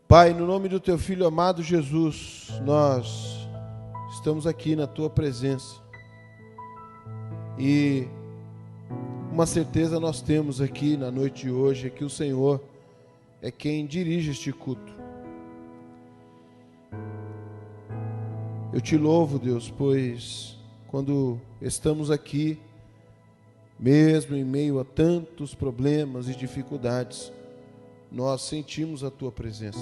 Pai, no nome do Teu Filho amado Jesus, nós estamos aqui na Tua presença e uma certeza nós temos aqui na noite de hoje é que o Senhor é quem dirige este culto. Eu Te louvo, Deus, pois quando estamos aqui, mesmo em meio a tantos problemas e dificuldades, nós sentimos a Tua presença.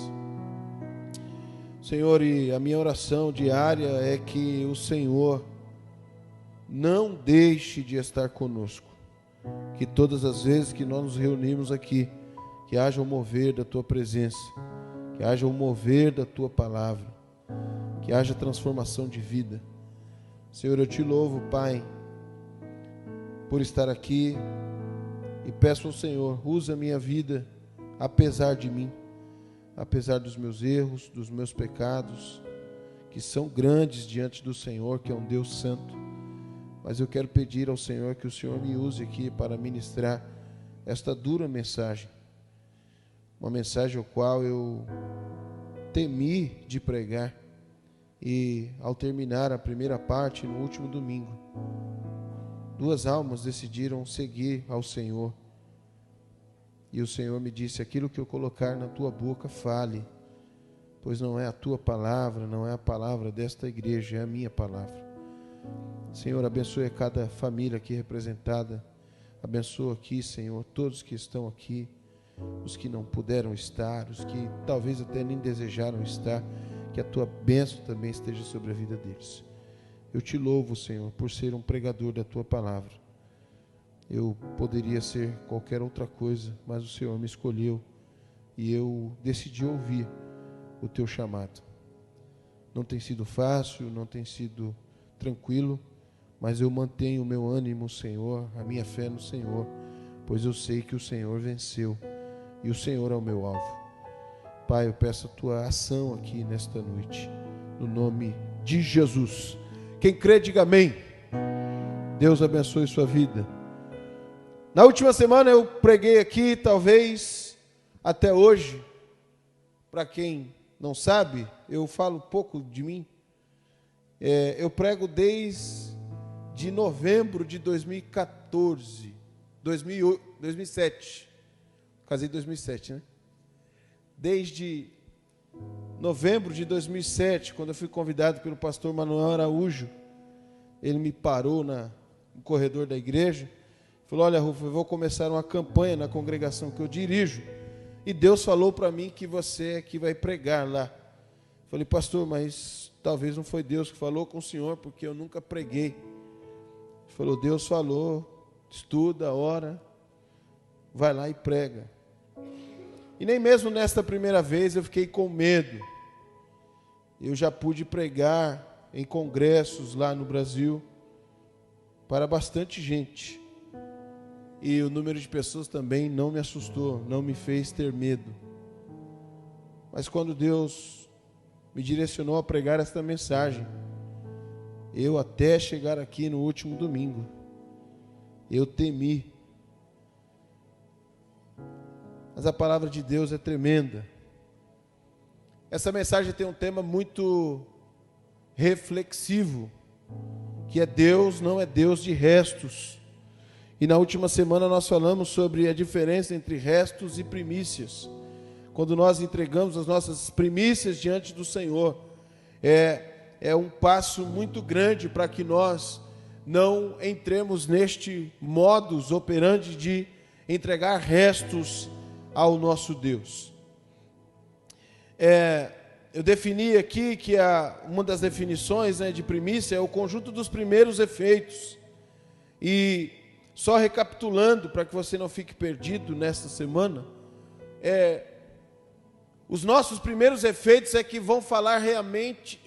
Senhor, e a minha oração diária é que o Senhor não deixe de estar conosco. Que todas as vezes que nós nos reunimos aqui, que haja um mover da Tua presença, que haja um mover da Tua palavra, que haja transformação de vida. Senhor, eu Te louvo, Pai, por estar aqui e peço ao Senhor, usa a minha vida apesar de mim, apesar dos meus erros, dos meus pecados, que são grandes diante do Senhor, que é um Deus santo. Mas eu quero pedir ao Senhor que o Senhor me use aqui para ministrar esta dura mensagem. Uma mensagem ao qual eu temi de pregar. E ao terminar a primeira parte, no último domingo, 2 almas decidiram seguir ao Senhor. E o Senhor me disse, aquilo que eu colocar na tua boca, fale, pois não é a tua palavra, não é a palavra desta igreja, é a minha palavra. Senhor, abençoe a cada família aqui representada, abençoa aqui, Senhor, todos que estão aqui, os que não puderam estar, os que talvez até nem desejaram estar, que a tua bênção também esteja sobre a vida deles. Eu Te louvo, Senhor, por ser um pregador da tua palavra. Eu poderia ser qualquer outra coisa, mas o Senhor me escolheu e eu decidi ouvir o Teu chamado. Não tem sido fácil, não tem sido tranquilo, mas eu mantenho o meu ânimo, Senhor, a minha fé no Senhor, pois eu sei que o Senhor venceu e o Senhor é o meu alvo. Pai, eu peço a Tua ação aqui nesta noite, no nome de Jesus. Quem crê, diga amém. Deus abençoe sua vida. Na última semana eu preguei aqui, talvez até hoje, para quem não sabe, eu falo pouco de mim. Eu prego desde novembro de 2007. Casei em 2007, né? Desde novembro de 2007, quando eu fui convidado pelo pastor Manuel Araújo, ele me parou no corredor da igreja, falou, olha, Rufo, eu vou começar uma campanha na congregação que eu dirijo, e Deus falou para mim que você é que vai pregar lá. Falei, pastor, mas talvez não foi Deus que falou com o senhor, porque eu nunca preguei. Ele falou, Deus falou, estuda, ora, vai lá e prega. E nem mesmo nesta primeira vez eu fiquei com medo. Eu já pude pregar em congressos lá no Brasil para bastante gente. E o número de pessoas também não me assustou, não me fez ter medo. Mas quando Deus me direcionou a pregar esta mensagem, eu até chegar aqui no último domingo, eu temi. Mas a palavra de Deus é tremenda. Essa mensagem tem um tema muito reflexivo, que é Deus não é Deus de restos. E na última semana nós falamos sobre a diferença entre restos e primícias. Quando nós entregamos as nossas primícias diante do Senhor, é um passo muito grande para que nós não entremos neste modus operandi de entregar restos ao nosso Deus. Eu defini aqui que uma das definições, de primícia é o conjunto dos primeiros efeitos. E só recapitulando, para que você não fique perdido nesta semana, os nossos primeiros efeitos é que vão falar realmente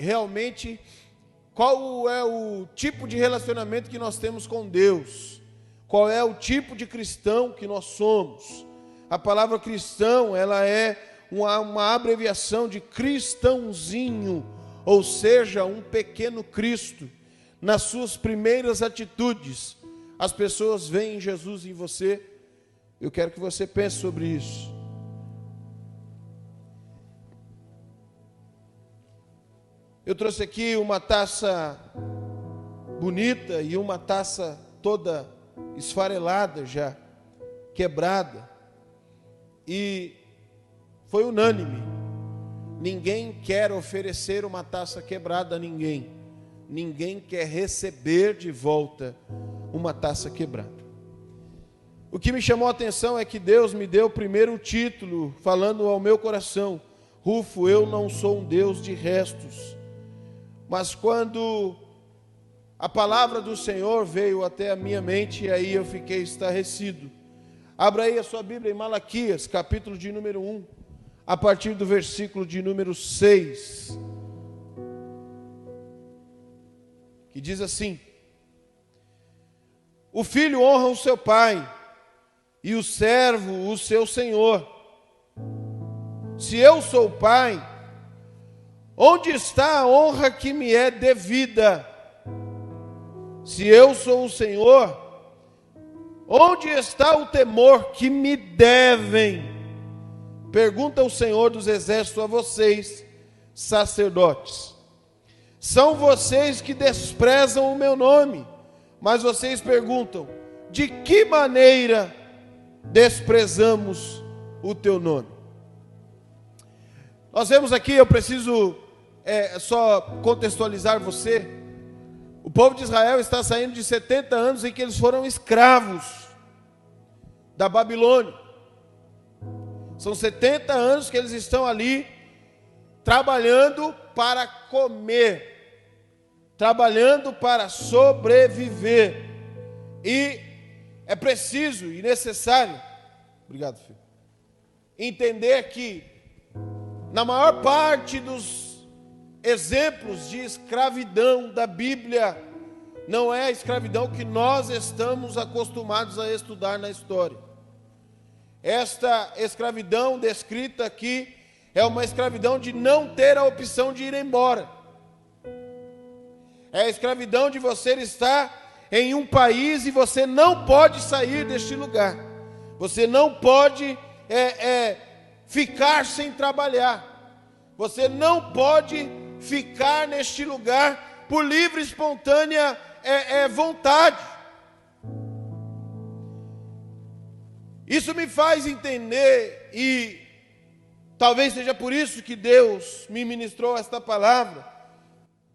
qual é o tipo de relacionamento que nós temos com Deus, qual é o tipo de cristão que nós somos. A palavra cristão, ela é uma abreviação de cristãozinho, ou seja, um pequeno Cristo. Nas suas primeiras atitudes, as pessoas veem Jesus em você. Eu quero que você pense sobre isso. Eu trouxe aqui uma taça bonita e uma taça toda esfarelada já, quebrada. E foi unânime. Ninguém quer oferecer uma taça quebrada a ninguém. Ninguém quer receber de volta uma taça quebrada. O que me chamou a atenção é que Deus me deu primeiro o título, falando ao meu coração: Rufo, eu não sou um Deus de restos. Mas quando a palavra do Senhor veio até a minha mente, aí eu fiquei estarrecido. Abra aí a sua Bíblia em Malaquias, capítulo de número 1, a partir do versículo de número 6. Que diz assim: o filho honra o seu pai, e o servo o seu senhor. Se eu sou o pai, onde está a honra que me é devida? Se eu sou o Senhor, onde está o temor que me devem? Pergunta o Senhor dos Exércitos a vocês, sacerdotes. São vocês que desprezam o meu nome, mas vocês perguntam: de que maneira desprezamos o teu nome? Nós vemos aqui, eu preciso só contextualizar você. O povo de Israel está saindo de 70 anos em que eles foram escravos da Babilônia. São 70 anos que eles estão ali trabalhando para comer, trabalhando para sobreviver. E é preciso e necessário, obrigado, filho, entender que na maior parte dos exemplos de escravidão da Bíblia, não é a escravidão que nós estamos acostumados a estudar na história. Esta escravidão descrita aqui é uma escravidão de não ter a opção de ir embora. É a escravidão de você estar em um país e você não pode sair deste lugar. Você não pode ficar sem trabalhar. Você não pode ficar neste lugar por livre e espontânea vontade. Isso me faz entender, e talvez seja por isso que Deus me ministrou esta palavra.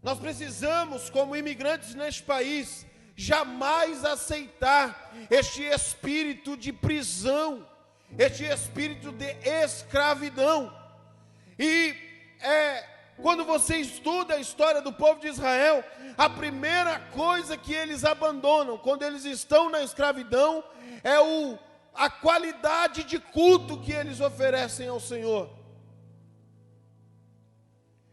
Nós precisamos, como imigrantes neste país, jamais aceitar este espírito de prisão, este espírito de escravidão. E quando você estuda a história do povo de Israel, a primeira coisa que eles abandonam quando eles estão na escravidão é a qualidade de culto que eles oferecem ao Senhor.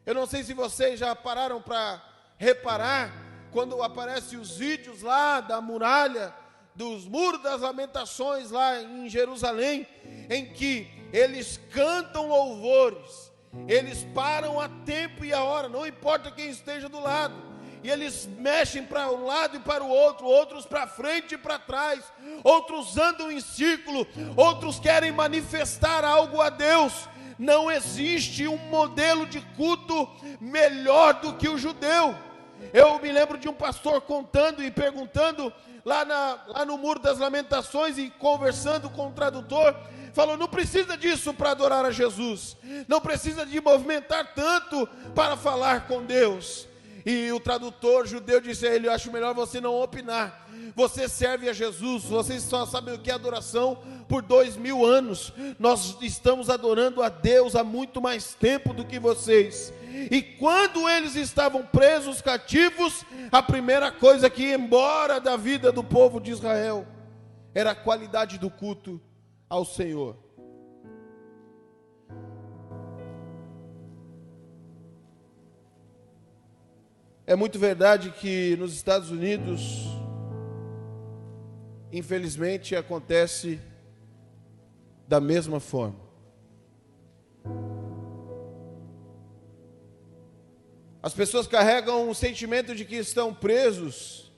Eu não sei se vocês já pararam para reparar, quando aparecem os vídeos lá da muralha, dos muros das lamentações lá em Jerusalém, em que eles cantam louvores, eles param a tempo e a hora, não importa quem esteja do lado, e eles mexem para um lado e para o outro, outros para frente e para trás, outros andam em círculo, outros querem manifestar algo a Deus. Não existe um modelo de culto melhor do que o judeu. Eu me lembro de um pastor contando e perguntando lá no Muro das Lamentações, e conversando com o tradutor, falou: não precisa disso para adorar a Jesus, não precisa de movimentar tanto para falar com Deus. E o tradutor judeu disse a ele: eu acho melhor você não opinar. Você serve a Jesus, vocês só sabem o que é adoração por 2000 anos. Nós estamos adorando a Deus há muito mais tempo do que vocês. E quando eles estavam presos, cativos, a primeira coisa que ia embora da vida do povo de Israel era a qualidade do culto ao Senhor. É muito verdade que nos Estados Unidos, infelizmente, acontece da mesma forma. As pessoas carregam um sentimento de que estão presos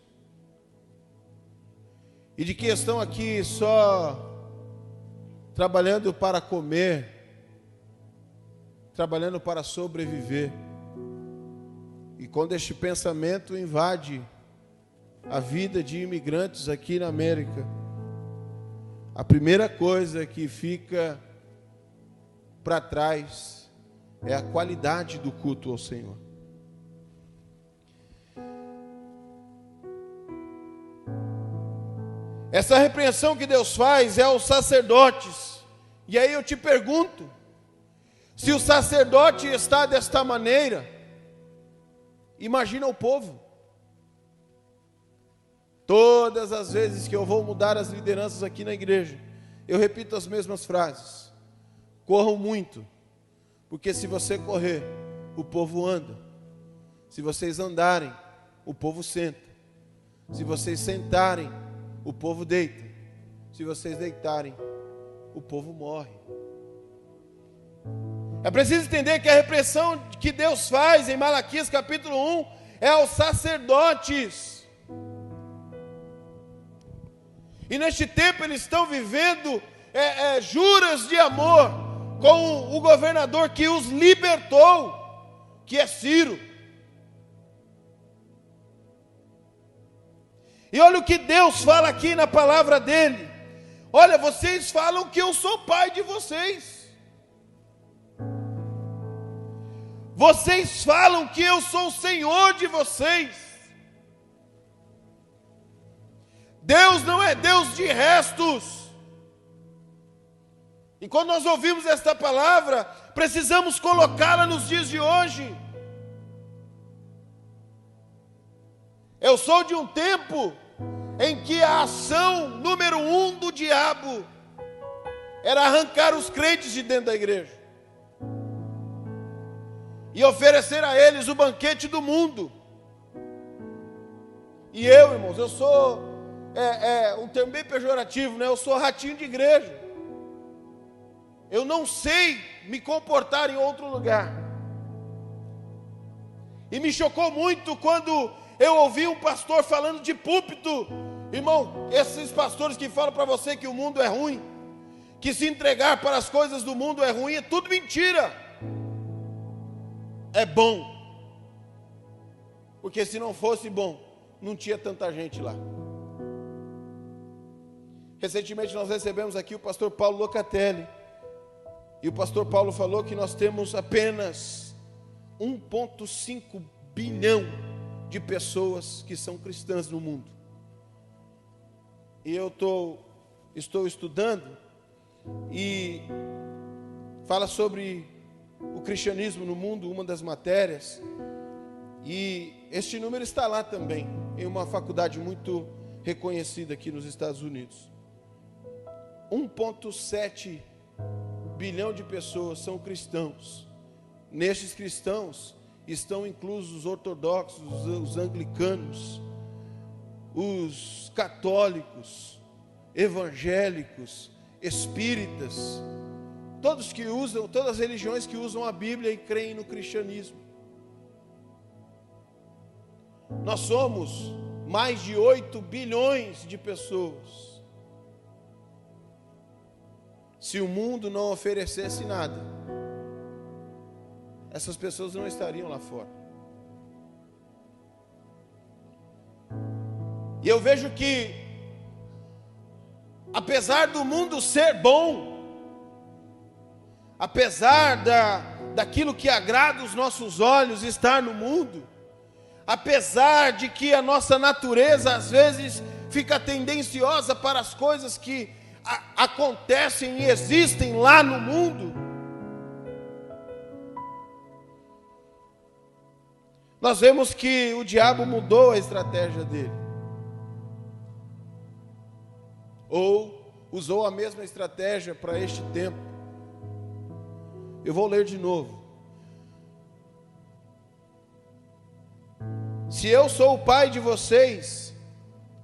e de que estão aqui só trabalhando para comer, trabalhando para sobreviver. E quando este pensamento invade a vida de imigrantes aqui na América, a primeira coisa que fica para trás é a qualidade do culto ao Senhor. Essa repreensão que Deus faz é aos sacerdotes. E aí eu te pergunto, se o sacerdote está desta maneira, imagina o povo. Todas as vezes que eu vou mudar as lideranças aqui na igreja, eu repito as mesmas frases. Corram muito, porque se você correr, o povo anda. Se vocês andarem, o povo senta. Se vocês sentarem, o povo deita. Se vocês deitarem, o povo morre. É preciso entender que a repressão que Deus faz em Malaquias capítulo 1 é aos sacerdotes. E neste tempo eles estão vivendo juras de amor com o governador que os libertou, que é Ciro. E olha o que Deus fala aqui na palavra dele. Olha, vocês falam que eu sou pai de vocês. Vocês falam que eu sou o Senhor de vocês. Deus não é Deus de restos. E quando nós ouvimos esta palavra, precisamos colocá-la nos dias de hoje. Eu sou de um tempo em que a ação número 1 do diabo era arrancar os crentes de dentro da igreja e oferecer a eles o banquete do mundo. E eu, irmãos, eu sou um termo bem pejorativo, né? Eu sou ratinho de igreja. Eu não sei me comportar em outro lugar. E me chocou muito quando eu ouvi um pastor falando de púlpito. Irmão, esses pastores que falam para você que o mundo é ruim, que se entregar para as coisas do mundo é ruim, é tudo mentira. É bom. Porque se não fosse bom, não tinha tanta gente lá. Recentemente nós recebemos aqui o pastor Paulo Locatelli. E o pastor Paulo falou que nós temos apenas 1,5 bilhão de pessoas que são cristãs no mundo. E eu estou estudando e fala sobre o cristianismo no mundo, uma das matérias. E este número está lá também, em uma faculdade muito reconhecida aqui nos Estados Unidos. 1,7 bilhão de pessoas são cristãos. Nestes cristãos estão inclusos os ortodoxos, os anglicanos, os católicos, evangélicos, espíritas, todas as religiões que usam a Bíblia e creem no cristianismo. Nós somos mais de 8 bilhões de pessoas. Se o mundo não oferecesse nada, essas pessoas não estariam lá fora. E eu vejo que, apesar do mundo ser bom, apesar daquilo que agrada os nossos olhos estar no mundo, apesar de que a nossa natureza às vezes fica tendenciosa para as coisas que acontecem e existem lá no mundo, nós vemos que o diabo mudou a estratégia dele, ou usou a mesma estratégia para este tempo. Eu vou ler de novo. Se eu sou o pai de vocês,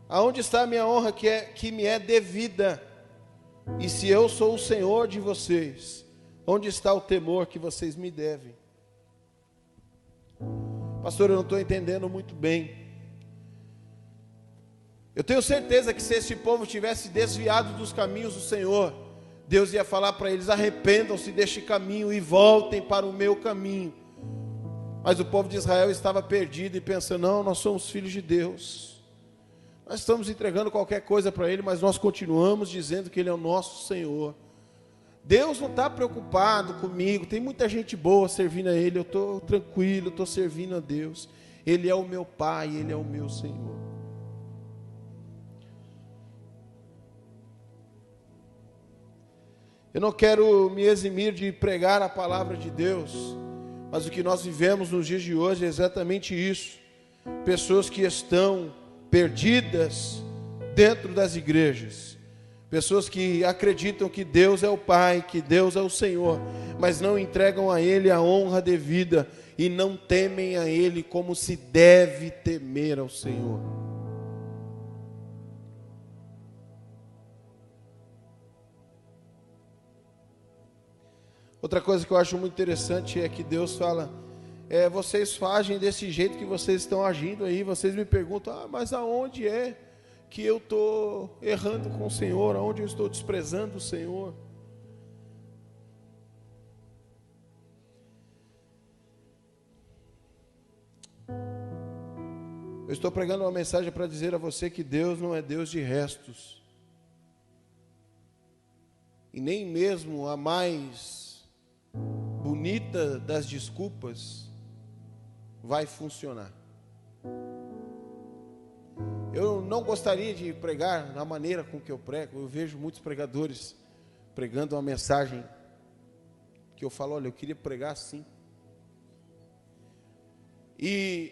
aonde está a minha honra que me é devida? E se eu sou o Senhor de vocês, onde está o temor que vocês me devem? Pastor, eu não estou entendendo muito bem. Eu tenho certeza que se esse povo tivesse desviado dos caminhos do Senhor, Deus ia falar para eles: arrependam-se deste caminho e voltem para o meu caminho. Mas o povo de Israel estava perdido e pensando: não, nós somos filhos de Deus, nós estamos entregando qualquer coisa para Ele, mas nós continuamos dizendo que Ele é o nosso Senhor. Deus não está preocupado comigo, tem muita gente boa servindo a Ele, eu estou tranquilo, estou servindo a Deus. Ele é o meu Pai, Ele é o meu Senhor. Eu não quero me eximir de pregar a palavra de Deus, mas o que nós vivemos nos dias de hoje é exatamente isso. Pessoas que estão perdidas dentro das igrejas, pessoas que acreditam que Deus é o Pai, que Deus é o Senhor, mas não entregam a Ele a honra devida e não temem a Ele como se deve temer ao Senhor. Outra coisa que eu acho muito interessante é que Deus fala: vocês agem desse jeito que vocês estão agindo aí. Vocês me perguntam: mas aonde é que eu estou errando com o Senhor? Aonde eu estou desprezando o Senhor? Eu estou pregando uma mensagem para dizer a você que Deus não é Deus de restos, e nem mesmo a mais bonita das desculpas vai funcionar. Eu não gostaria de pregar da maneira com que eu prego. Eu vejo muitos pregadores pregando uma mensagem que eu falo: olha, eu queria pregar assim. E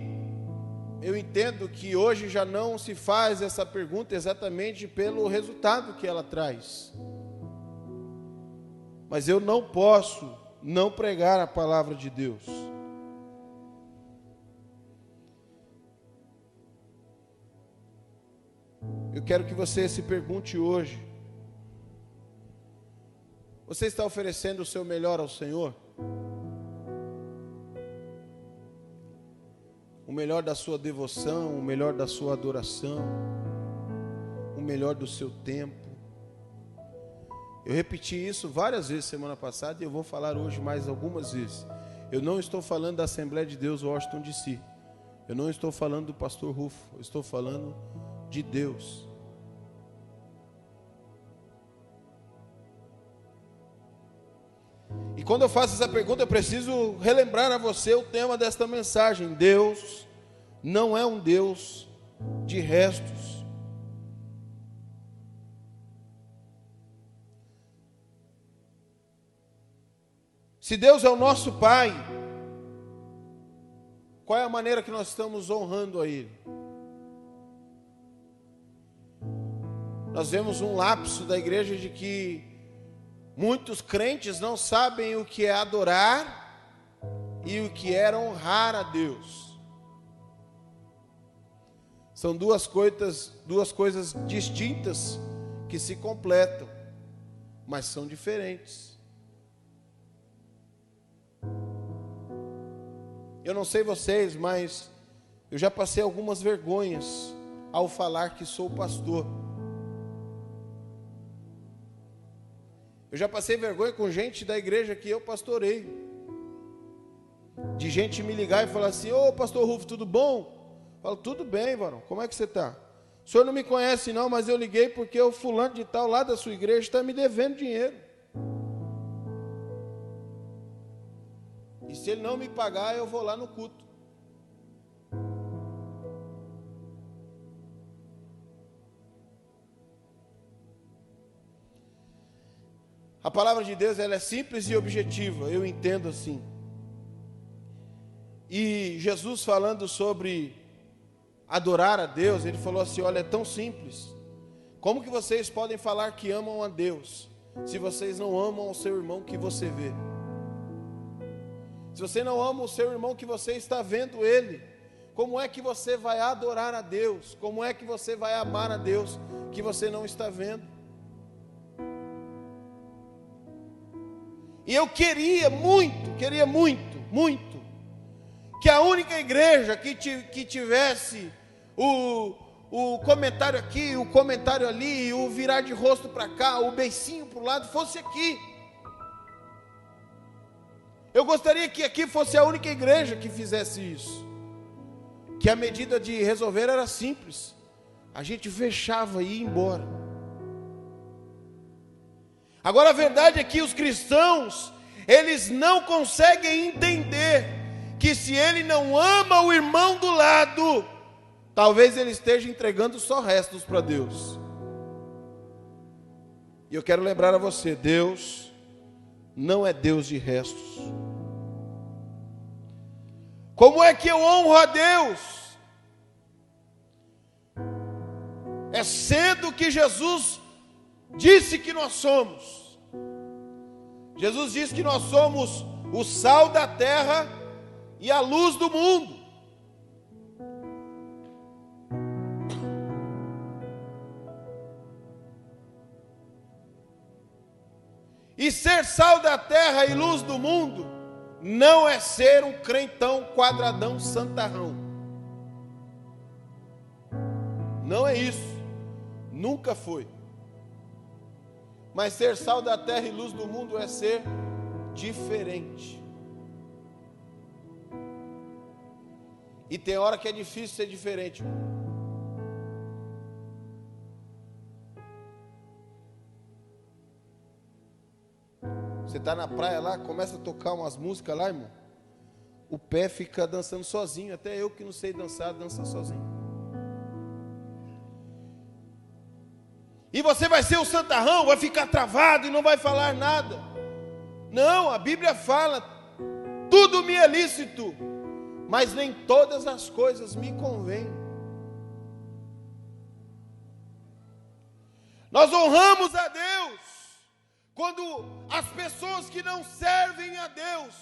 eu entendo que hoje já não se faz essa pergunta exatamente pelo resultado que ela traz. Mas eu não posso não pregar a palavra de Deus. Eu quero que você se pergunte hoje: você está oferecendo o seu melhor ao Senhor? O melhor da sua devoção, o melhor da sua adoração, o melhor do seu tempo? Eu repeti isso várias vezes semana passada e eu vou falar hoje mais algumas vezes. Eu não estou falando da Assembleia de Deus Washington DC. Eu não estou falando do pastor Rufo. Eu estou falando de Deus. E quando eu faço essa pergunta, eu preciso relembrar a você o tema desta mensagem. Deus não é um Deus de restos. Se Deus é o nosso Pai, qual é a maneira que nós estamos honrando a Ele? Nós vemos um lapso da igreja de que muitos crentes não sabem o que é adorar e o que é honrar a Deus. São duas coisas distintas que se completam, mas são diferentes. Eu não sei vocês, mas eu já passei algumas vergonhas ao falar que sou pastor. Eu já passei vergonha com gente da igreja que eu pastorei. De gente me ligar e falar assim: ô pastor Rufo, tudo bom? Eu falo: tudo bem, varão, como é que você está? O senhor não me conhece não, mas eu liguei porque o fulano de tal lá da sua igreja está me devendo dinheiro. E se ele não me pagar, eu vou lá no culto. A palavra de Deus, ela é simples e objetiva, eu entendo assim. E Jesus, falando sobre adorar a Deus, ele falou assim: olha, é tão simples. Como que vocês podem falar que amam a Deus se vocês não amam o seu irmão que você vê? Se você não ama o seu irmão que você está vendo ele, como é que você vai adorar a Deus? Como é que você vai amar a Deus que você não está vendo? E eu queria muito, que a única igreja que tivesse o comentário aqui, o comentário ali, o virar de rosto para cá, o beicinho para o lado, fosse aqui. Eu gostaria que aqui fosse a única igreja que fizesse isso. Que a medida de resolver era simples. A gente fechava e ia embora. Agora a verdade é que os cristãos, eles não conseguem entender que se ele não ama o irmão do lado, talvez ele esteja entregando só restos para Deus. E eu quero lembrar a você, Deus não é Deus de restos. Como é que eu honro a Deus? É sendo que Jesus disse que nós somos. Jesus disse que nós somos o sal da terra e a luz do mundo. E ser sal da terra e luz do mundo não é ser um crentão quadradão santarrão. Não é isso. Nunca foi. Mas ser sal da terra e luz do mundo é ser diferente. E tem hora que é difícil ser diferente. Você está na praia lá, começa a tocar umas músicas lá, irmão. O pé fica dançando sozinho. Até eu que não sei dançar, dança sozinho. E você vai ser o santarrão, vai ficar travado e não vai falar nada. Não, a Bíblia fala: tudo me é lícito, mas nem todas as coisas me convêm. Nós honramos a Deus quando as pessoas que não servem a Deus,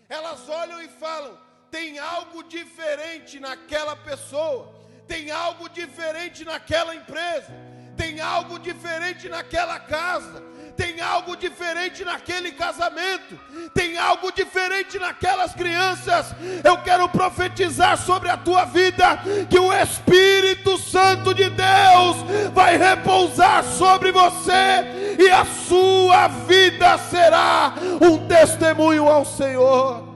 elas olham e falam: tem algo diferente naquela pessoa, tem algo diferente naquela empresa, tem algo diferente naquela casa, tem algo diferente naquele casamento, tem algo diferente naquelas crianças. Eu quero profetizar sobre a tua vida que o Espírito Santo de Deus vai repousar sobre você e a sua vida será um testemunho ao Senhor.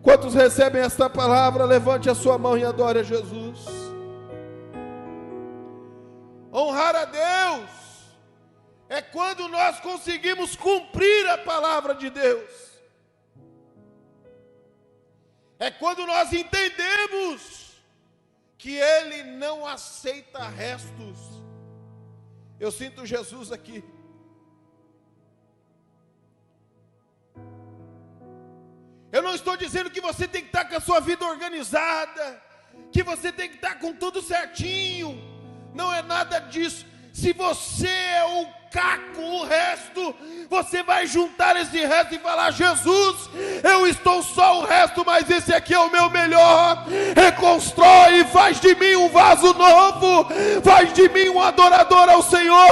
Quantos recebem esta palavra? Levante a sua mão e adore a Jesus. Honrar a Deus é quando nós conseguimos cumprir a palavra de Deus. É quando nós entendemos que Ele não aceita restos. Eu sinto Jesus aqui. Eu não estou dizendo que você tem que estar com a sua vida organizada, que você tem que estar com tudo certinho. Não é nada disso. Se você é o caco, o resto, você vai juntar esse resto e falar: Jesus, eu estou só o resto, mas esse aqui é o meu melhor. Reconstrói, faz de mim um vaso novo, faz de mim um adorador ao Senhor.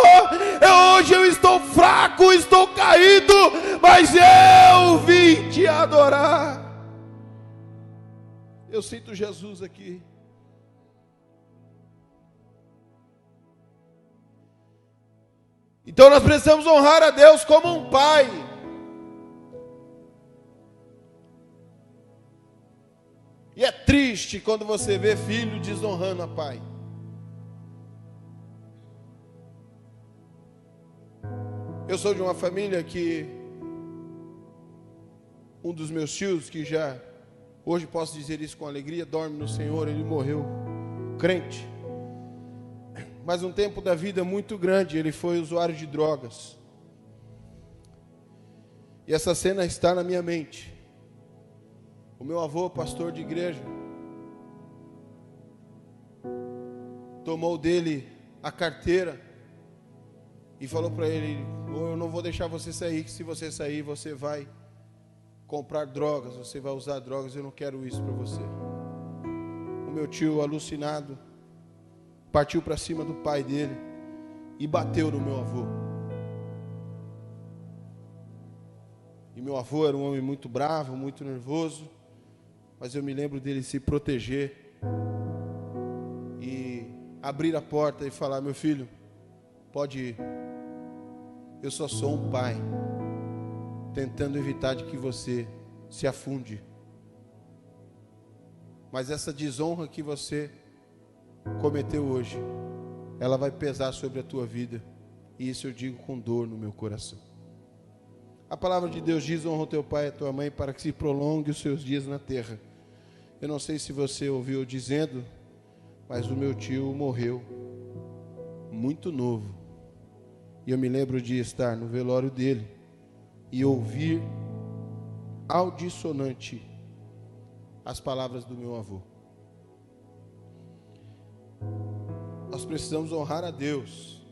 Hoje eu estou fraco, estou caído, mas eu vim te adorar. Eu sinto Jesus aqui. Então nós precisamos honrar a Deus como um pai. E é triste quando você vê filho desonrando a pai. Eu sou de uma família que um dos meus tios, que já hoje posso dizer isso com alegria, dorme no Senhor, ele morreu crente. Mas um tempo da vida muito grande, ele foi usuário de drogas. E essa cena está na minha mente. O meu avô, pastor de igreja, tomou dele a carteira e falou para ele: eu não vou deixar você sair, que se você sair, você vai comprar drogas, você vai usar drogas, eu não quero isso para você. O meu tio, alucinado, partiu para cima do pai dele e bateu no meu avô. E meu avô era um homem muito bravo, muito nervoso, mas eu me lembro dele se proteger e abrir a porta e falar: meu filho, pode ir. Eu só sou um pai tentando evitar de que você se afunde. Mas essa desonra que você cometeu hoje, ela vai pesar sobre a tua vida. E isso eu digo com dor no meu coração. A palavra de Deus diz: honra o teu pai e a tua mãe para que se prolongue os seus dias na terra. Eu não sei se você ouviu dizendo, mas o meu tio morreu muito novo. E eu me lembro de estar no velório dele e ouvir audissonante as palavras do meu avô. Nós precisamos honrar a Deus,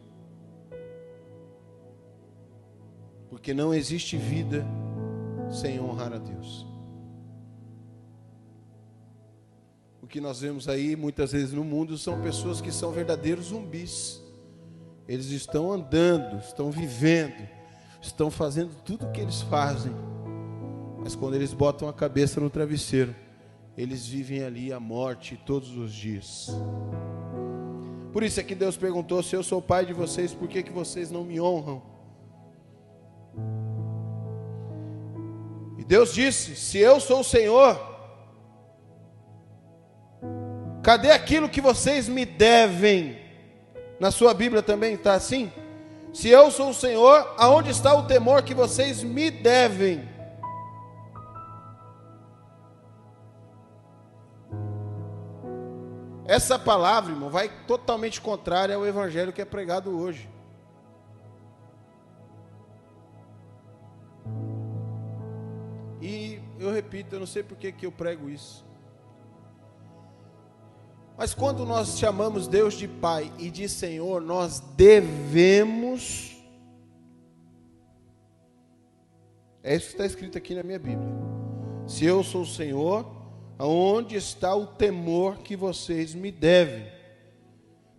porque não existe vida sem honrar a Deus. O que nós vemos aí muitas vezes no mundo são pessoas que são verdadeiros zumbis. Eles estão andando, estão vivendo, estão fazendo tudo o que eles fazem, mas quando eles botam a cabeça no travesseiro, eles vivem ali a morte todos os dias. Por isso é que Deus perguntou: se eu sou o pai de vocês, por que vocês não me honram? E Deus disse: se eu sou o Senhor, cadê aquilo que vocês me devem? Na sua Bíblia também está assim? Se eu sou o Senhor, aonde está o temor que vocês me devem? Essa palavra, irmão, vai totalmente contrária ao evangelho que é pregado hoje. E eu repito, eu não sei por que eu prego isso. Mas quando nós chamamos Deus de Pai e de Senhor, nós devemos. É isso que está escrito aqui na minha Bíblia. Se eu sou o Senhor, aonde está o temor que vocês me devem?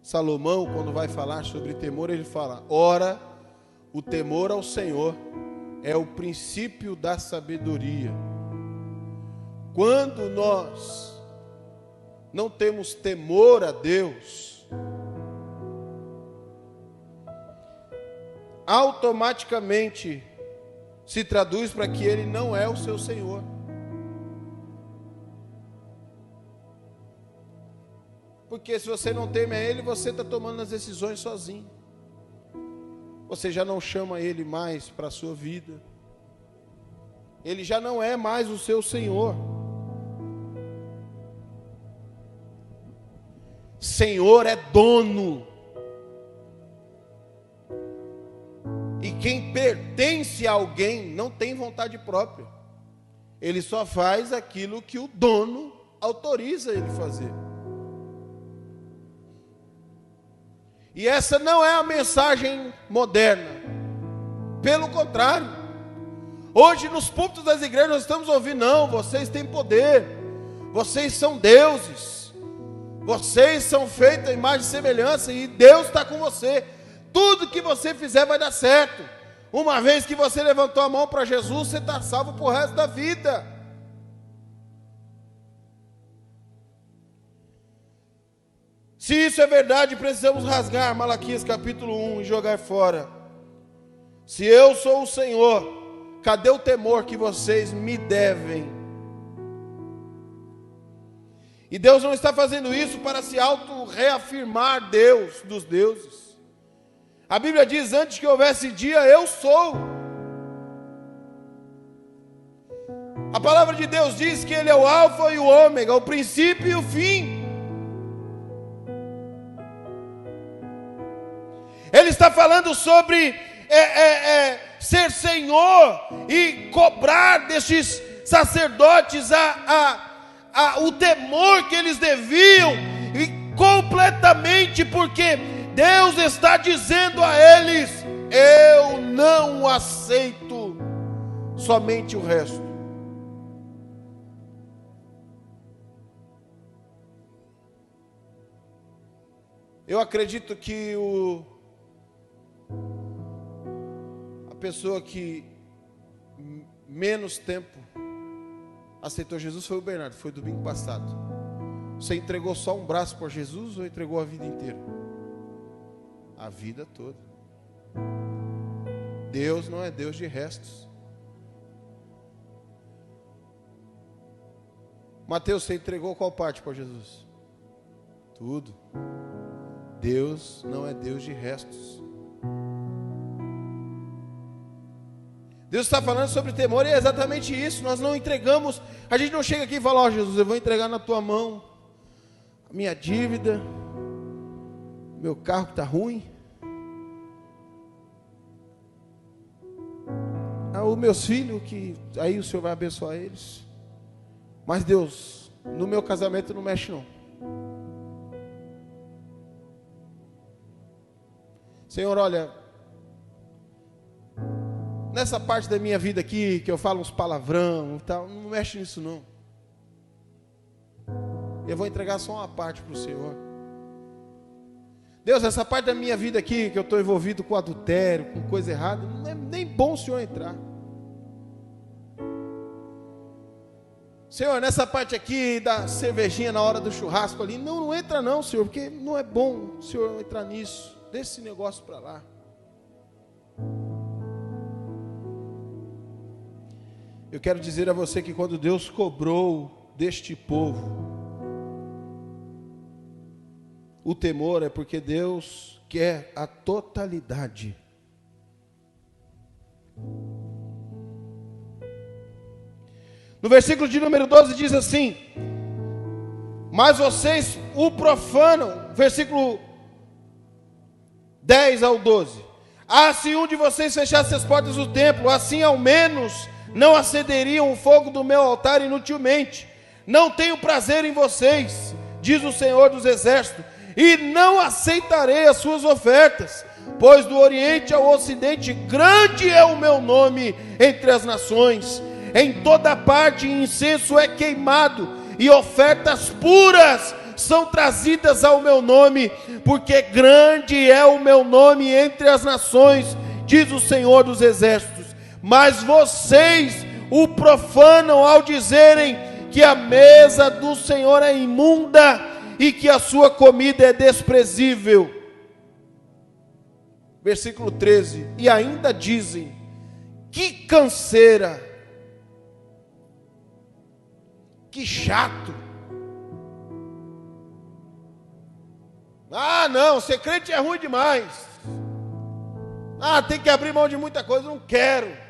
Salomão, quando vai falar sobre temor, ele fala: ora, o temor ao Senhor é o princípio da sabedoria. Quando nós não temos temor a Deus, automaticamente se traduz para que Ele não é o seu Senhor. Porque se você não teme a Ele, você está tomando as decisões sozinho. Você já não chama Ele mais para a sua vida. Ele já não é mais o seu Senhor. Senhor é dono. E quem pertence a alguém não tem vontade própria. Ele só faz aquilo que o dono autoriza ele fazer. E essa não é a mensagem moderna. Pelo contrário. Hoje nos púlpitos das igrejas nós estamos ouvindo: não, vocês têm poder. Vocês são deuses. Vocês são feitos à imagem e semelhança e Deus está com você. Tudo que você fizer vai dar certo. Uma vez que você levantou a mão para Jesus, você está salvo para o resto da vida. Se isso é verdade, precisamos rasgar Malaquias capítulo 1 e jogar fora. Se eu sou o Senhor, cadê o temor que vocês me devem? E Deus não está fazendo isso para se auto-reafirmar Deus dos deuses. A Bíblia diz: antes que houvesse dia, eu sou. A palavra de Deus diz que Ele é o alfa e o ômega, o princípio e o fim. Ele está falando sobre ser Senhor e cobrar destes sacerdotes o temor que eles deviam, e completamente porque Deus está dizendo a eles: eu não aceito somente o resto. Eu acredito que a pessoa que menos tempo aceitou Jesus foi o Bernardo, foi domingo passado. Você entregou só um braço por Jesus ou entregou a vida inteira? A vida toda. Deus não é Deus de restos. Mateus, você entregou qual parte para Jesus? Tudo. Deus não é Deus de restos. Deus está falando sobre temor e é exatamente isso. Nós não entregamos, a gente não chega aqui e fala: ó, Jesus, eu vou entregar na tua mão a minha dívida, meu carro que está ruim, os meus filhos, que aí o Senhor vai abençoar eles. Mas Deus, no meu casamento não mexe não. Senhor, olha, nessa parte da minha vida aqui, que eu falo uns palavrão e tal, não mexe nisso não. Eu vou entregar só uma parte para o Senhor. Deus, essa parte da minha vida aqui, que eu estou envolvido com adultério, com coisa errada, não é nem bom o Senhor entrar. Senhor, nessa parte aqui da cervejinha na hora do churrasco ali, não entra não, Senhor, porque não é bom o Senhor entrar nisso. Deixa esse negócio para lá. Eu quero dizer a você que quando Deus cobrou deste povo o temor, é porque Deus quer a totalidade. No versículo de número 12 diz assim: mas vocês o profanam, versículo 10 ao 12. Ah, se um de vocês fechasse as portas do templo, assim ao menos não acenderiam o fogo do meu altar inutilmente. Não tenho prazer em vocês, diz o Senhor dos Exércitos, e não aceitarei as suas ofertas, pois do Oriente ao Ocidente grande é o meu nome entre as nações. Em toda parte incenso é queimado, e ofertas puras são trazidas ao meu nome, porque grande é o meu nome entre as nações, diz o Senhor dos Exércitos. Mas vocês o profanam ao dizerem que a mesa do Senhor é imunda e que a sua comida é desprezível. Versículo 13: e ainda dizem: que canseira, que chato. Ah, não, ser crente é ruim demais. Ah, tem que abrir mão de muita coisa, não quero.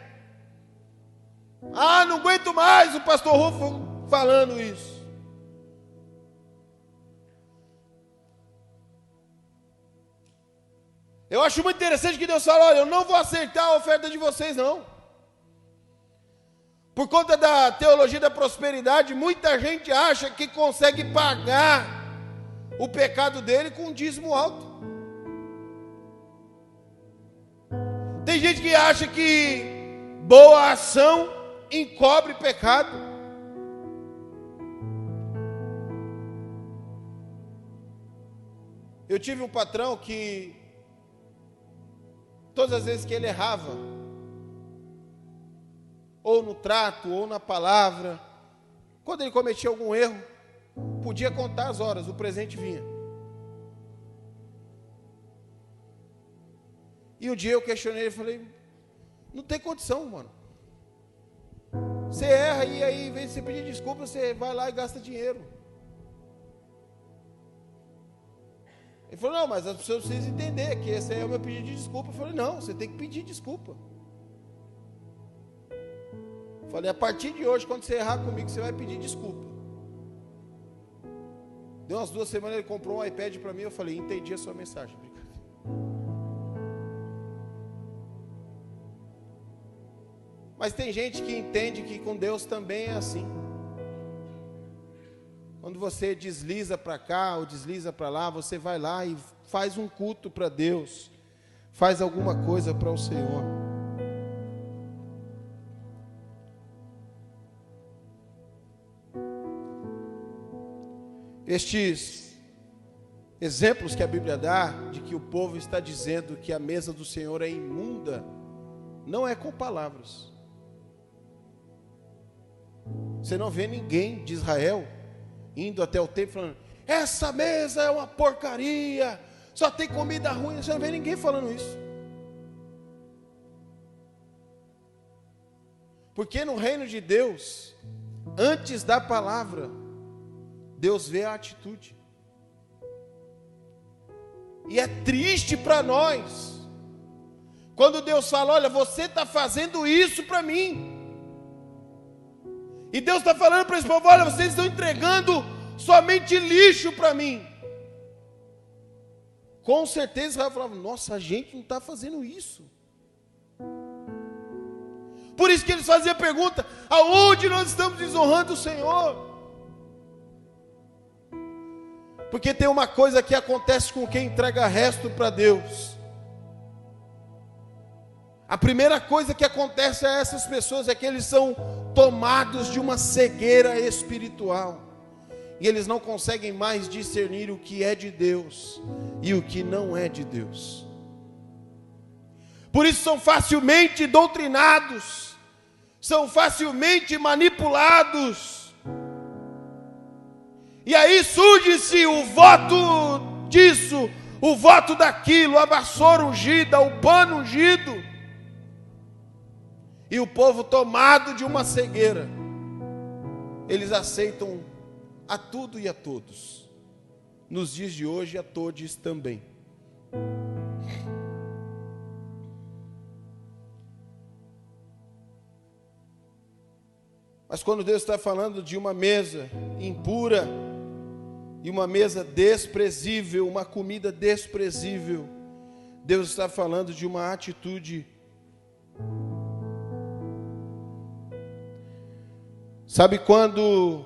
Ah, não aguento mais o pastor Rufo falando isso. Eu acho muito interessante que Deus fala: olha, eu não vou aceitar a oferta de vocês não. Por conta da teologia da prosperidade, muita gente acha que consegue pagar o pecado dele com um dízimo alto. Tem gente que acha que boa ação encobre pecado. Eu tive um patrão que todas as vezes que ele errava, ou no trato, ou na palavra, quando ele cometia algum erro, podia contar as horas, o presente vinha. E um dia eu questionei ele e falei: não tem condição, mano. Você erra e aí, em vez de você pedir desculpa, você vai lá e gasta dinheiro. Ele falou: não, mas as pessoas precisam entender que esse aí é o meu pedido de desculpa. Eu falei: não, você tem que pedir desculpa. Eu falei: a partir de hoje, quando você errar comigo, você vai pedir desculpa. Deu umas 2 semanas, ele comprou um iPad para mim. Eu falei: entendi a sua mensagem. Obrigado. Mas tem gente que entende que com Deus também é assim. Quando você desliza para cá ou desliza para lá, você vai lá e faz um culto para Deus, faz alguma coisa para o Senhor. Estes exemplos que a Bíblia dá, de que o povo está dizendo que a mesa do Senhor é imunda, não é com palavras. Você não vê ninguém de Israel indo até o templo falando: essa mesa é uma porcaria, só tem comida ruim. Você não vê ninguém falando isso. Porque no reino de Deus, antes da palavra, Deus vê a atitude. E é triste para nós quando Deus fala: olha, você está fazendo isso para mim. E Deus está falando para esse povo: olha, vocês estão entregando somente lixo para mim. Com certeza Israel falava: nossa, a gente não está fazendo isso. Por isso que eles faziam a pergunta: aonde nós estamos desonrando o Senhor? Porque tem uma coisa que acontece com quem entrega resto para Deus. A primeira coisa que acontece a essas pessoas é que eles são tomados de uma cegueira espiritual. E eles não conseguem mais discernir o que é de Deus e o que não é de Deus. Por isso são facilmente doutrinados, são facilmente manipulados. E aí surge-se o voto disso, o voto daquilo, a vassoura ungida, o pano ungido. E o povo tomado de uma cegueira, eles aceitam a tudo e a todos. Nos dias de hoje, a todos também. Mas quando Deus está falando de uma mesa impura, e uma mesa desprezível, uma comida desprezível, Deus está falando de uma atitude. Sabe quando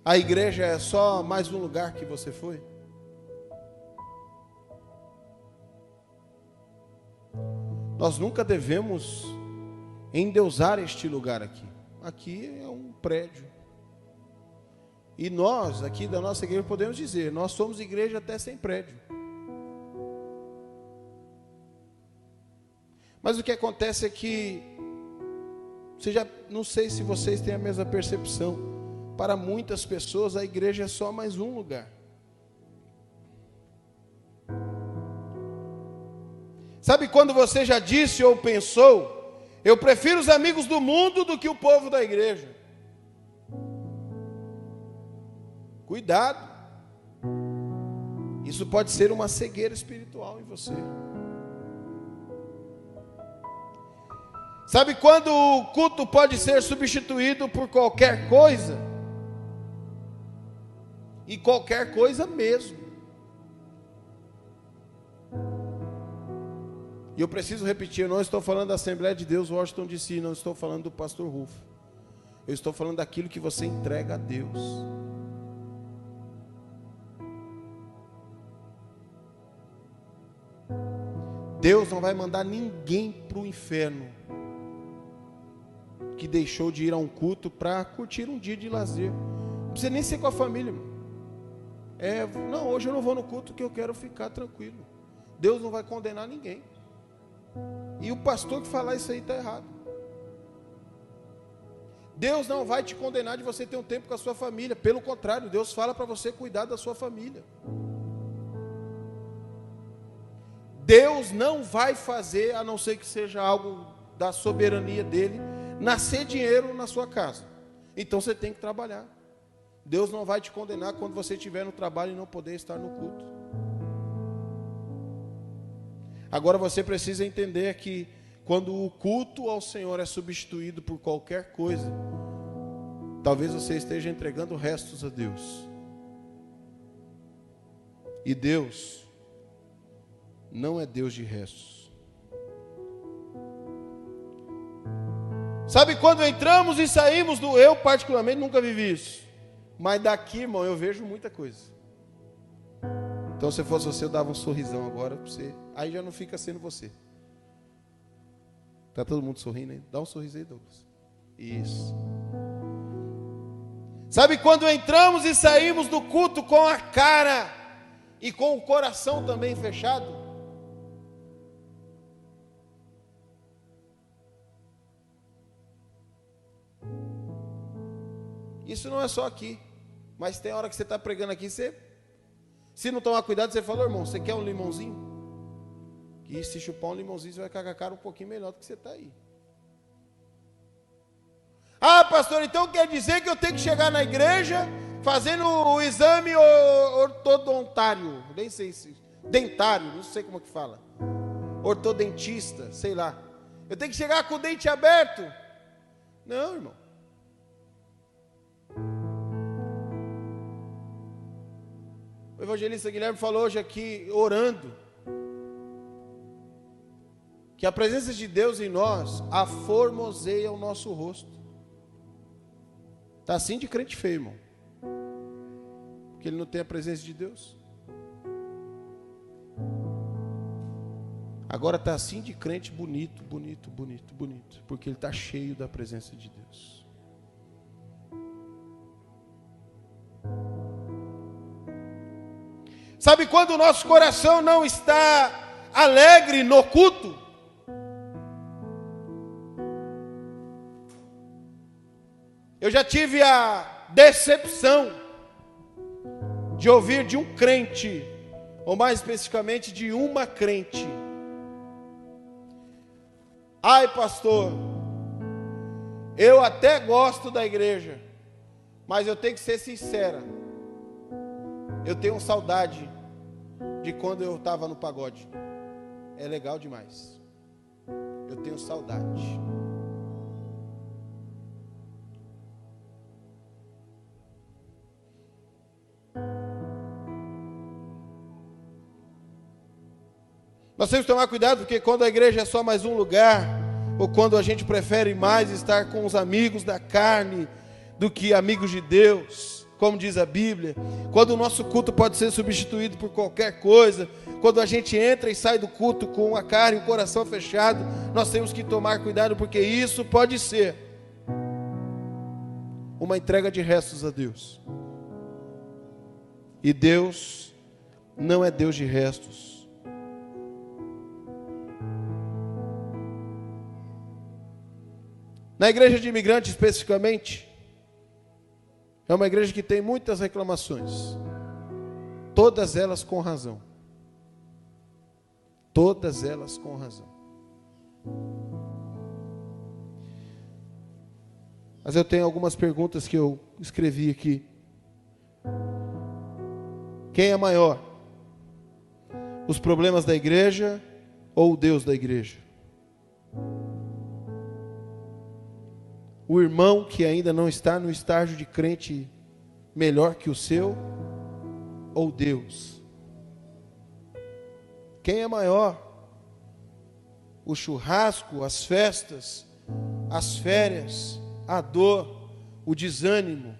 a igreja é só mais um lugar que você foi? Nós nunca devemos endeusar este lugar aqui. Aqui é um prédio. E nós, aqui da nossa igreja, podemos dizer: nós somos igreja até sem prédio. Mas o que acontece é que, não sei se vocês têm a mesma percepção, para muitas pessoas a igreja é só mais um lugar. Sabe quando você já disse ou pensou: eu prefiro os amigos do mundo do que o povo da igreja? Cuidado. Isso pode ser uma cegueira espiritual em você. Sabe quando o culto pode ser substituído por qualquer coisa? E qualquer coisa mesmo. E eu preciso repetir: eu não estou falando da Assembleia de Deus Washington DC, não estou falando do pastor Rufo. Eu estou falando daquilo que você entrega a Deus. Deus não vai mandar ninguém para o inferno que deixou de ir a um culto para curtir um dia de lazer. Não precisa nem ser com a família. Não, hoje eu não vou no culto que eu quero ficar tranquilo. Deus não vai condenar ninguém. E o pastor que falar isso aí está errado. Deus não vai te condenar de você ter um tempo com a sua família. Pelo contrário, Deus fala para você cuidar da sua família. Deus não vai fazer, a não ser que seja algo da soberania dele, nascer dinheiro na sua casa. Então você tem que trabalhar. Deus não vai te condenar quando você estiver no trabalho e não poder estar no culto. Agora você precisa entender que quando o culto ao Senhor é substituído por qualquer coisa, talvez você esteja entregando restos a Deus. E Deus não é Deus de restos. Sabe quando entramos e saímos do... Eu particularmente nunca vivi isso, mas daqui, irmão, eu vejo muita coisa. Então se fosse você, eu dava um sorrisão agora para você. Aí já não fica sendo você. Tá todo mundo sorrindo aí? Dá um sorriso aí, Douglas. Isso. Sabe quando entramos e saímos do culto com a cara e com o coração também fechado? Isso não é só aqui, mas tem hora que você está pregando aqui, se não tomar cuidado, você fala: irmão, você quer um limãozinho? Que se chupar um limãozinho, você vai cagar a cara um pouquinho melhor do que você está aí. Ah, pastor, então quer dizer que eu tenho que chegar na igreja fazendo o exame ortodontário, nem sei se, dentário, não sei como é que fala, ortodentista, sei lá. Eu tenho que chegar com o dente aberto? Não, irmão. O evangelista Guilherme falou hoje aqui, orando, que a presença de Deus em nós aformoseia o nosso rosto. Está assim de crente feio, irmão. Porque ele não tem a presença de Deus. Agora está assim de crente bonito, bonito, bonito, bonito. Porque ele está cheio da presença de Deus. Sabe quando o nosso coração não está alegre no culto? Eu já tive a decepção de ouvir de um crente, ou mais especificamente de uma crente: ai, pastor, eu até gosto da igreja, mas eu tenho que ser sincera, eu tenho saudade de quando eu estava no pagode. É legal demais. Eu tenho saudade. Nós temos que tomar cuidado, porque quando a igreja é só mais um lugar, ou quando a gente prefere mais estar com os amigos da carne do que amigos de Deus, como diz a Bíblia, quando o nosso culto pode ser substituído por qualquer coisa, quando a gente entra e sai do culto com a cara e o coração fechado, nós temos que tomar cuidado, porque isso pode ser uma entrega de restos a Deus. E Deus não é Deus de restos. Na igreja de imigrantes especificamente, é uma igreja que tem muitas reclamações, todas elas com razão. Todas elas com razão. Mas eu tenho algumas perguntas que eu escrevi aqui. Quem é maior? Os problemas da igreja ou o Deus da igreja? O irmão que ainda não está no estágio de crente melhor que o seu, ou Deus? Quem é maior? O churrasco, as festas, as férias, a dor, o desânimo,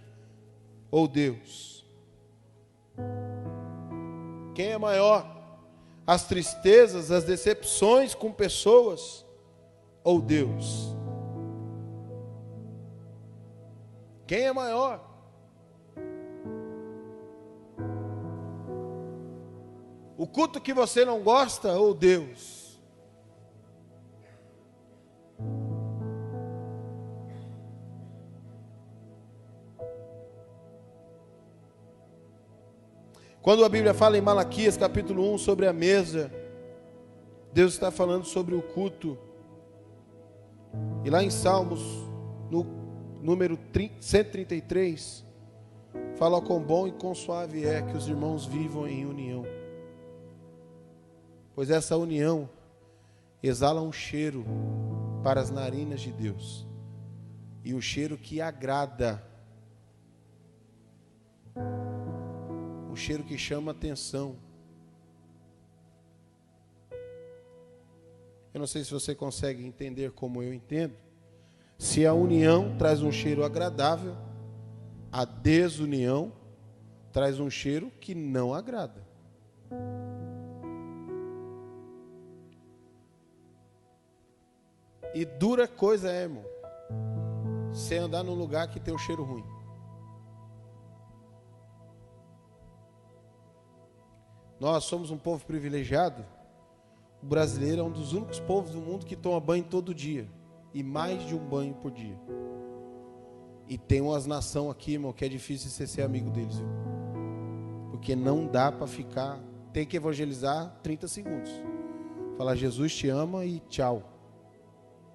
ou Deus? Quem é maior? As tristezas, as decepções com pessoas, ou Deus? Quem é maior? O culto que você não gosta ou Deus? Quando a Bíblia fala em Malaquias capítulo 1 sobre a mesa, Deus está falando sobre o culto. E lá em Salmos, no número 133, fala: quão bom e quão suave é que os irmãos vivam em união, pois essa união exala um cheiro para as narinas de Deus, e um cheiro que agrada, um cheiro que chama atenção. Eu não sei se você consegue entender como eu entendo. Se a união traz um cheiro agradável, a desunião traz um cheiro que não agrada. E dura coisa é, irmão, você andar num lugar que tem um cheiro ruim. Nós somos um povo privilegiado. O brasileiro é um dos únicos povos do mundo que toma banho todo dia. E mais de um banho por dia. E tem umas nações aqui, irmão, que é difícil você ser amigo deles, viu? Porque não dá para ficar. Tem que evangelizar 30 segundos. Falar Jesus te ama e tchau.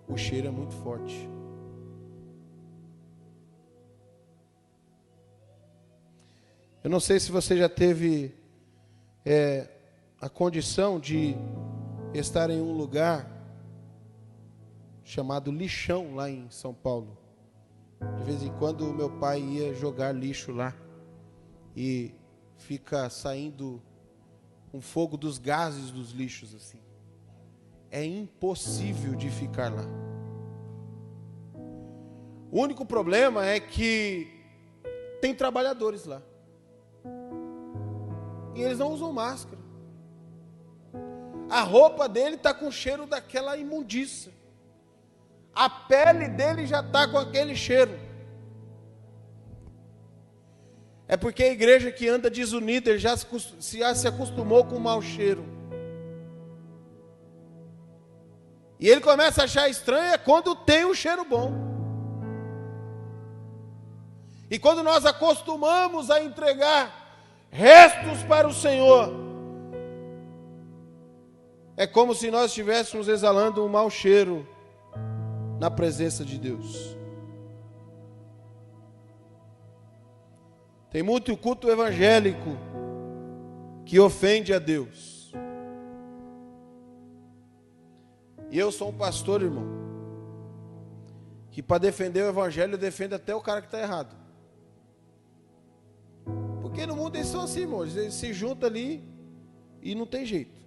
O cheiro é muito forte. Eu não sei se você já teve a condição de estar em um lugar chamado Lixão, lá em São Paulo. De vez em quando o meu pai ia jogar lixo lá e fica saindo um fogo dos gases dos lixos assim. É impossível de ficar lá. O único problema é que tem trabalhadores lá. E eles não usam máscara. A roupa dele está com o cheiro daquela imundícia. A pele dele já está com aquele cheiro. É porque a igreja que anda desunida, ele já se acostumou com o mau cheiro. E ele começa a achar estranho quando tem um cheiro bom. E quando nós acostumamos a entregar restos para o Senhor, é como se nós estivéssemos exalando um mau cheiro na presença de Deus. Tem muito culto evangélico que ofende a Deus. E eu sou um pastor, irmão, que para defender o evangelho defende até o cara que está errado. Porque no mundo eles são assim, irmão, eles se juntam ali e não tem jeito.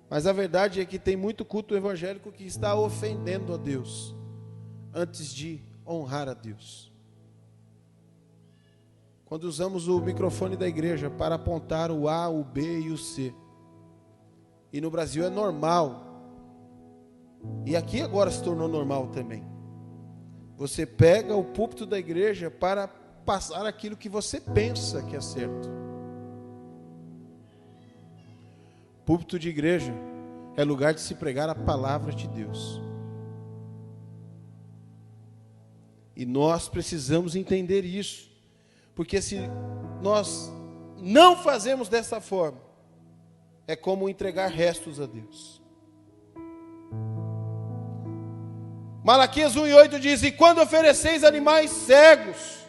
Mas a verdade é que tem muito culto evangélico que está ofendendo a Deus antes de honrar a Deus. Quando usamos o microfone da igreja para apontar o A, o B e o C. E no Brasil é normal. E aqui agora se tornou normal também. Você pega o púlpito da igreja para passar aquilo que você pensa que é certo. Púlpito de igreja é lugar de se pregar a palavra de Deus. E nós precisamos entender isso. Porque se nós não fazemos dessa forma, é como entregar restos a Deus. Malaquias 1:8 diz: e quando ofereceis animais cegos,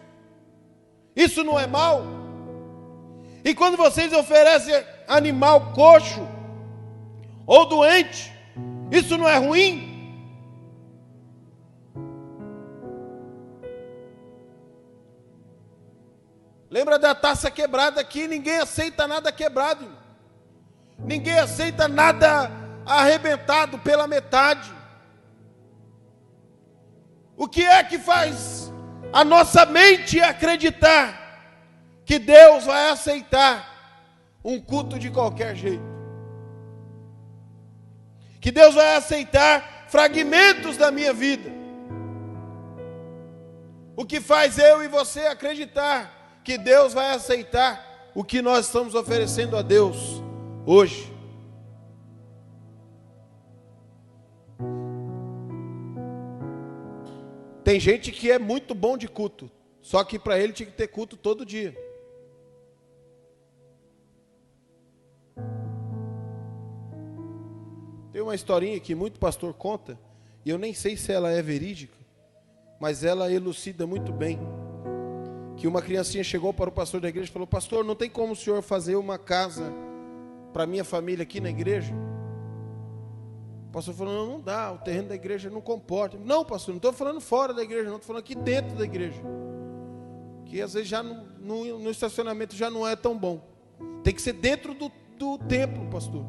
isso não é mal? E quando vocês oferecem animal coxo ou doente, isso não é ruim? Lembra da taça quebrada aqui? Ninguém aceita nada quebrado. Ninguém aceita nada arrebentado pela metade. O que é que faz a nossa mente acreditar que Deus vai aceitar um culto de qualquer jeito? Que Deus vai aceitar fragmentos da minha vida? O que faz eu e você acreditar que Deus vai aceitar o que nós estamos oferecendo a Deus hoje? Tem gente que é muito bom de culto, só que para ele tinha que ter culto todo dia. Tem uma historinha que muito pastor conta, e eu nem sei se ela é verídica, mas ela elucida muito bem. Que uma criancinha chegou para o pastor da igreja e falou: pastor, não tem como o senhor fazer uma casa para minha família aqui na igreja? O pastor falou: não dá, o terreno da igreja não comporta. Não, pastor, não estou falando fora da igreja, não, estou falando aqui dentro da igreja. Que às vezes já no estacionamento já não é tão bom. Tem que ser dentro do templo, pastor.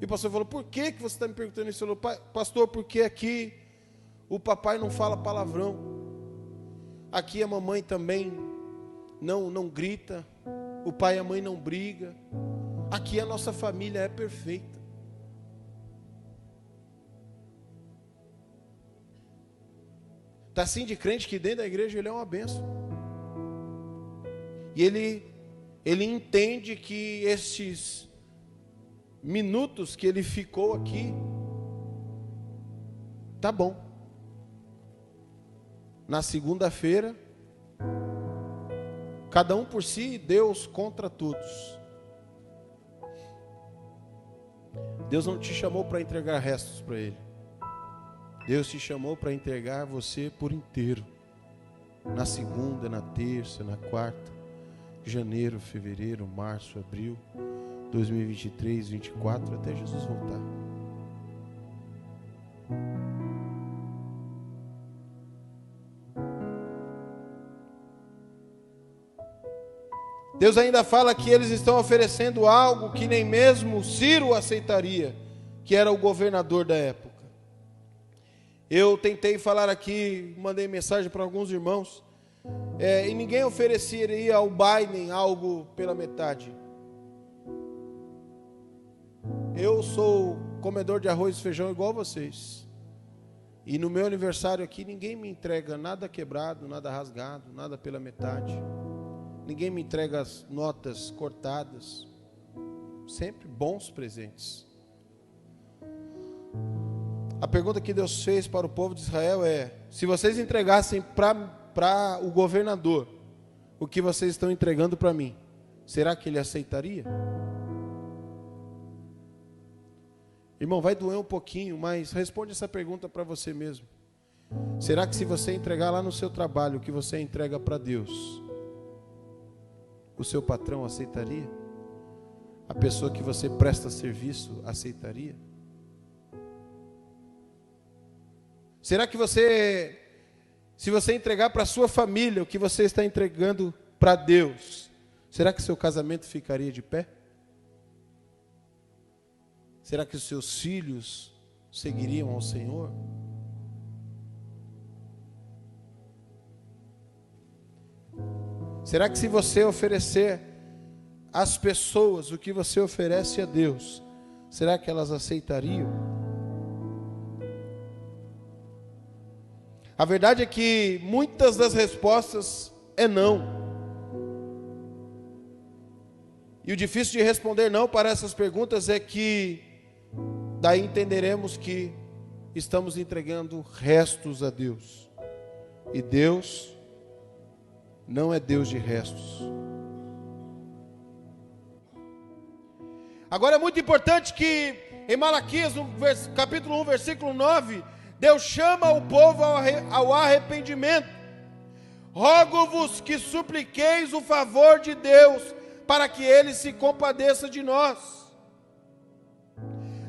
E o pastor falou: por que você está me perguntando isso? Ele falou: pastor, porque aqui o papai não fala palavrão. Aqui a mamãe também não grita, o pai e a mãe não brigam. Aqui a nossa família é perfeita. Está assim de crente que dentro da igreja ele é uma bênção. E ele entende que esses minutos que ele ficou aqui, tá bom. Na segunda-feira, cada um por si, Deus contra todos. Deus não te chamou para entregar restos para Ele. Deus te chamou para entregar você por inteiro. Na segunda, na terça, na quarta. janeiro, fevereiro, março, abril, 2023, 2024, até Jesus voltar. Deus ainda fala que eles estão oferecendo algo que nem mesmo Ciro aceitaria, que era o governador da época. Eu tentei falar aqui, mandei mensagem para alguns irmãos, e ninguém ofereceria ao Biden algo pela metade. Eu sou comedor de arroz e feijão igual vocês. E no meu aniversário aqui, ninguém me entrega nada quebrado, nada rasgado, nada pela metade. Ninguém me entrega as notas cortadas. Sempre bons presentes. A pergunta que Deus fez para o povo de Israel é: se vocês entregassem para o governador o que vocês estão entregando para mim, será que ele aceitaria? Irmão, vai doer um pouquinho, mas responde essa pergunta para você mesmo. Será que se você entregar lá no seu trabalho o que você entrega para Deus, o seu patrão aceitaria? A pessoa que você presta serviço aceitaria? Será que se você entregar para a sua família o que você está entregando para Deus, será que seu casamento ficaria de pé? Será que os seus filhos seguiriam ao Senhor? Será que se você oferecer às pessoas o que você oferece a Deus, será que elas aceitariam? A verdade é que muitas das respostas é não. E o difícil de responder não para essas perguntas é que daí entenderemos que estamos entregando restos a Deus. E Deus não é Deus de restos. Agora é muito importante que em Malaquias, no capítulo 1, versículo 9, Deus chama o povo ao arrependimento. Rogo-vos que supliqueis o favor de Deus, para que Ele se compadeça de nós.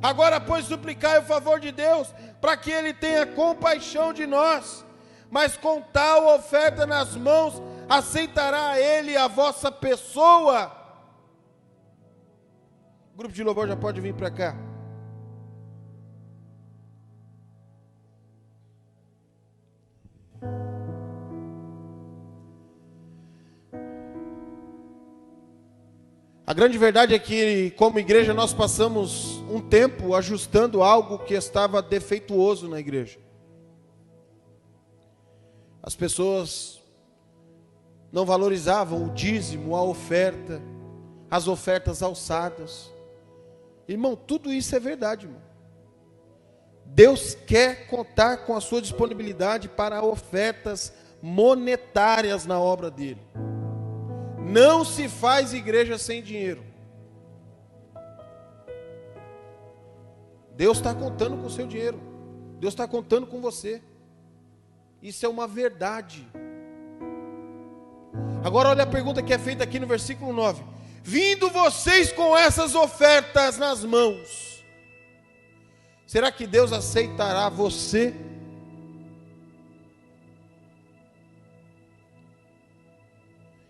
Agora, pois, suplicai o favor de Deus, para que Ele tenha compaixão de nós. Mas com tal oferta nas mãos, aceitará Ele a vossa pessoa. O grupo de louvor já pode vir para cá. A grande verdade é que, como igreja, nós passamos um tempo ajustando algo que estava defeituoso na igreja. As pessoas não valorizavam o dízimo, a oferta, as ofertas alçadas. Irmão, tudo isso é verdade, irmão. Deus quer contar com a sua disponibilidade para ofertas monetárias na obra dele. Não se faz igreja sem dinheiro. Deus está contando com o seu dinheiro. Deus está contando com você. Isso é uma verdade. Agora olha a pergunta que é feita aqui no versículo 9. Vindo vocês com essas ofertas nas mãos, será que Deus aceitará você?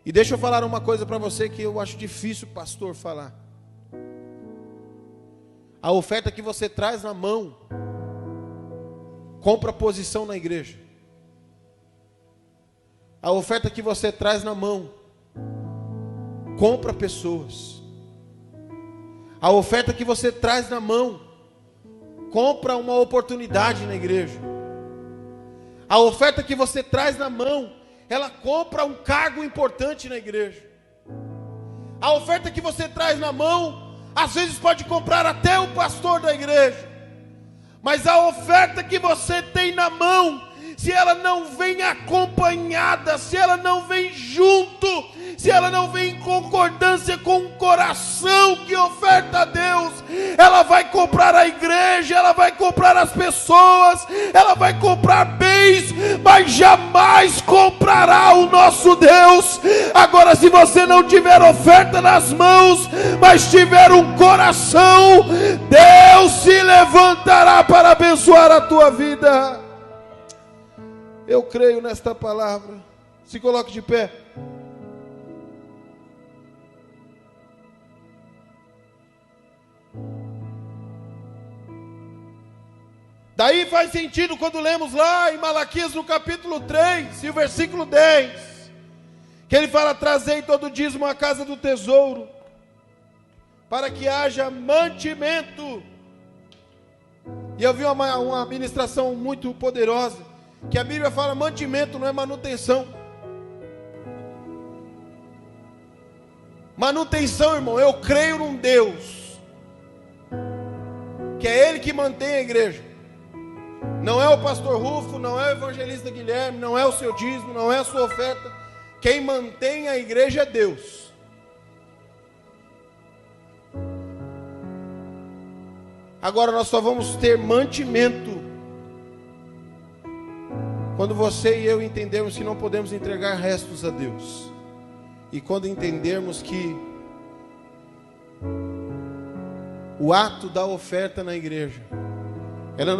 E deixa eu falar uma coisa para você que eu acho difícil, pastor, falar. A oferta que você traz na mão compra posição na igreja. A oferta que você traz na mão compra pessoas. A oferta que você traz na mão compra uma oportunidade na igreja. A oferta que você traz na mão, ela compra um cargo importante na igreja. A oferta que você traz na mão, às vezes pode comprar até o pastor da igreja. Mas a oferta que você tem na mão, se ela não vem acompanhada, se ela não vem junto, se ela não vem em concordância com o coração que oferta a Deus, ela vai comprar a igreja, ela vai comprar as pessoas, ela vai comprar bens, mas jamais comprará o nosso Deus. Agora, se você não tiver oferta nas mãos, mas tiver um coração, Deus se levantará para abençoar a tua vida. Eu creio nesta palavra. Se coloque de pé. Daí faz sentido quando lemos lá em Malaquias no capítulo 3 e o versículo 10, que ele fala: trazei todo dízimo à casa do tesouro, para que haja mantimento. E eu vi uma ministração muito poderosa, que a Bíblia fala mantimento, não é manutenção. Manutenção, irmão, eu creio num Deus, que é Ele que mantém a igreja. Não é o pastor Rufo, não é o evangelista Guilherme, não é o seu dízimo, não é a sua oferta. Quem mantém a igreja é Deus. Agora nós só vamos ter mantimento quando você e eu entendermos que não podemos entregar restos a Deus. E quando entendermos que o ato da oferta na igreja, ela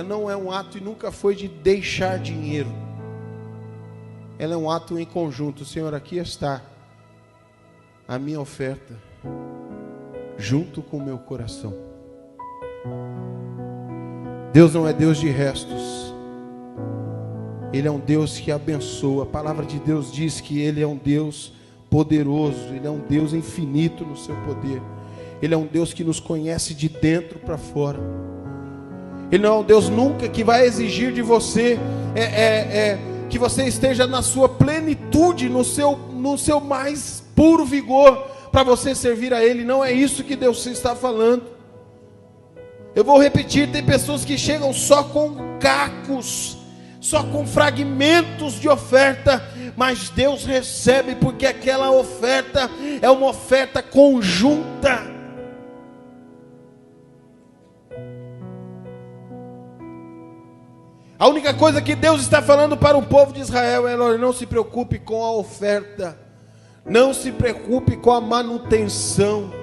não é um ato e nunca foi de deixar dinheiro. Ela é um ato em conjunto. Senhor, aqui está a minha oferta, junto com o meu coração. Deus não é Deus de restos. Ele é um Deus que abençoa. A palavra de Deus diz que Ele é um Deus poderoso. Ele é um Deus infinito no seu poder. Ele é um Deus que nos conhece de dentro para fora. Ele não é um Deus nunca que vai exigir de você que você esteja na sua plenitude, no seu mais puro vigor, para você servir a Ele. Não é isso que Deus está falando. Eu vou repetir, tem pessoas que chegam só com cacos, só com fragmentos de oferta, mas Deus recebe, porque aquela oferta é uma oferta conjunta. A única coisa que Deus está falando para o povo de Israel é: olha, não se preocupe com a oferta, não se preocupe com a manutenção.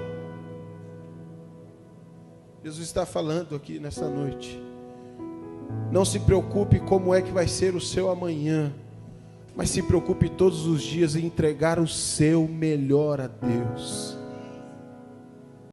Jesus está falando aqui nessa noite: não se preocupe como é que vai ser o seu amanhã, mas se preocupe todos os dias em entregar o seu melhor a Deus.